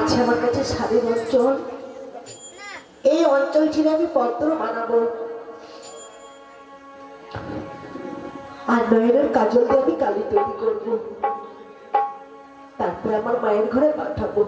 আছে আমার কাছে স্বাধীন অঞ্চল। এই অঞ্চল ছেড়ে আমি পত্র বানাবো, আর নয়নের কাজল দিয়ে আমি কালি তৈরি করবো, তারপরে আমার মায়ের ঘরে পাঠাবো।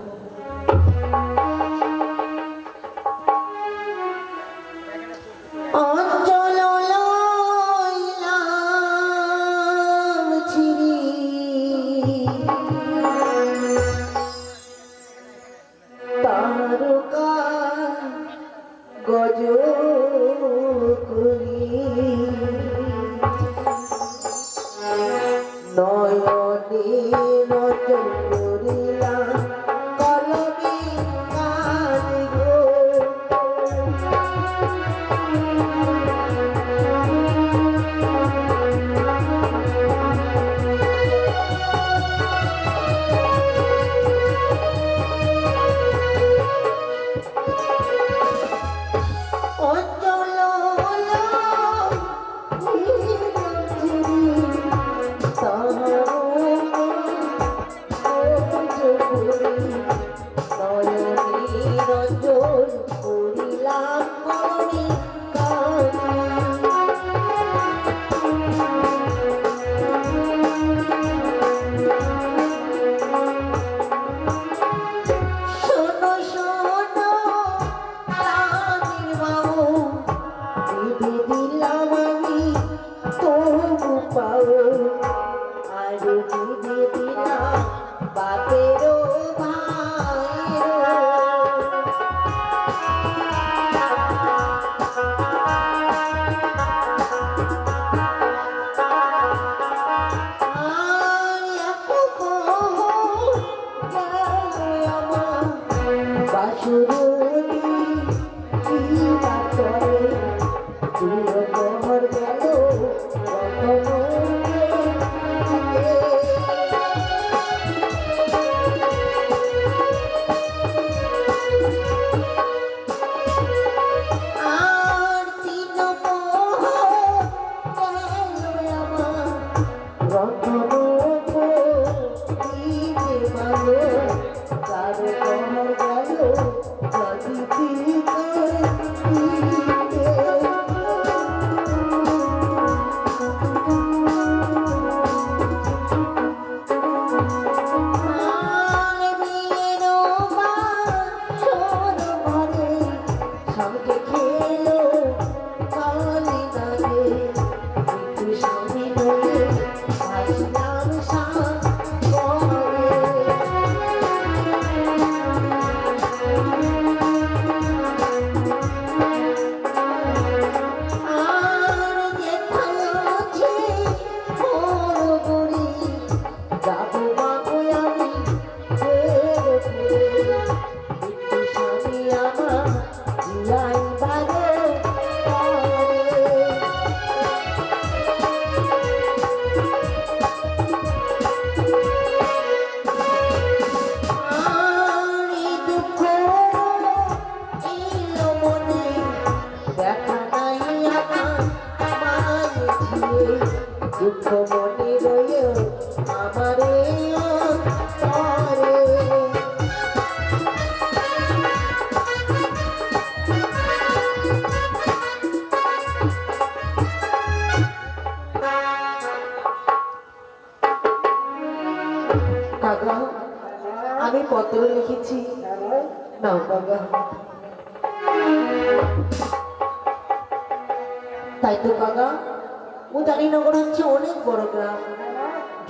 আমি পত্র লিখেছি, নাও বাবা। তাই তো কাকা, উদানীনগর হচ্ছে অনেক বড় গ্রাম।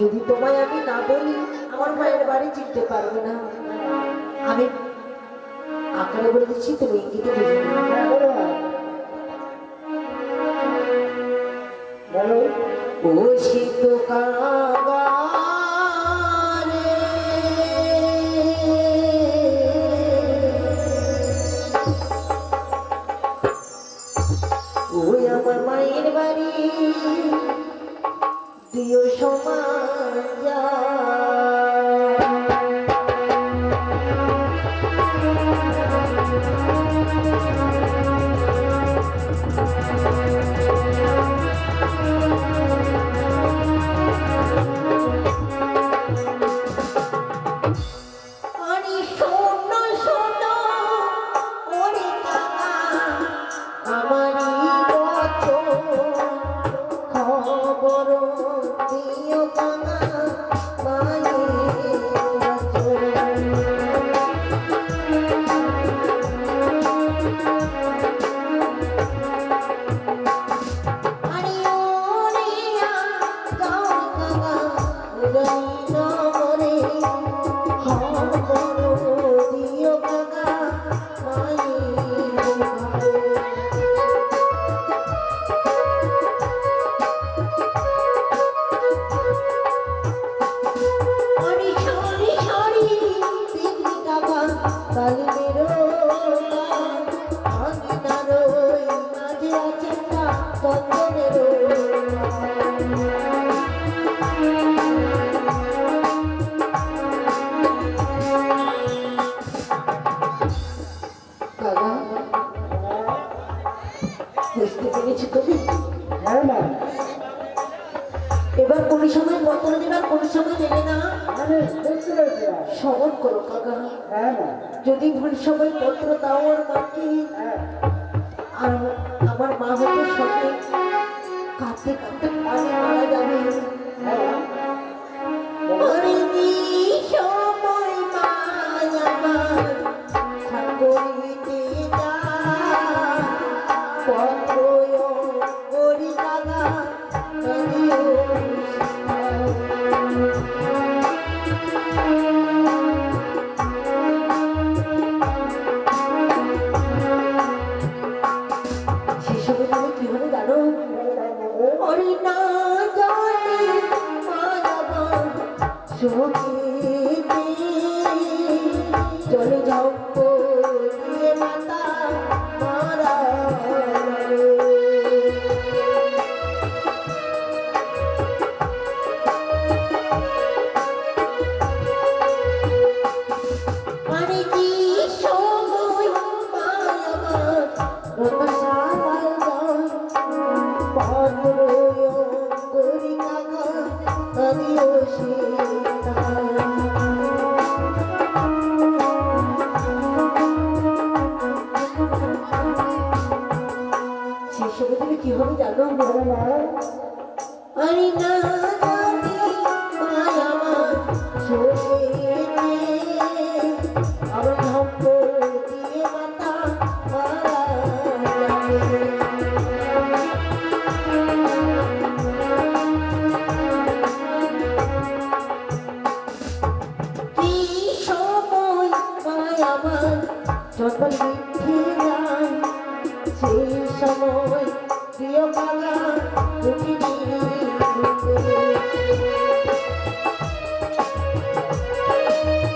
যদি তোমায় আমি না বলি আমার মায়ের বাড়ি চিনতে পারবে না। আমি আকারে বলে দিচ্ছি, তুমি ইঙ্গিতে বুঝে ও শীত কাকা আমার মায়ের বাড়ি দিও সমাজ। জানি না মরে হার বড় দিও কাকা মায়ের ঘরে। অরি সরি সরি দিদি কাকা কালিমেরো আঙিনারো মাঝে আছে না চন্দনেরো। কাকা বুঝতে পেরেছি তুমি? হ্যাঁ মা, এবার কোন সময় পত্র দেবার কোন সময় দেবে না আমি বুঝতে পেরেছি মা। স্মরণ করো কাকা। হ্যাঁ মা, যদি ভুল সময় পত্র দাও আর মাকে হ্যাঁ আর আমার মা হয়তো সঙ্গে কাঁদতে কাঁদতে পানি মারা যাবে। হ্যাঁ আরে কি সময় মায় আমার ঠাকুরিতে যায় পত্র করি কাকা কাঁদিও সেসবে তুমি কি হবে জানো? ওরে না জানি মায়াবান চোখেতে জলে ঝম্প দিয়ে মাতা মারা গেল। আরে কি সময় মায়াবান রতসালাল যায় পত্র করি কাকা কাঁদিও সীতা। সেসবে তুমি কি হবে জানো? আরে না জানি মায় আমার চোখেতে আমার ঝম্প দিয়ে মাথা মারা যাবে। কি সময় মায় আমার জন্মাল মিথ্যে যায় সেই সময় প্রিয় কাকা দুটি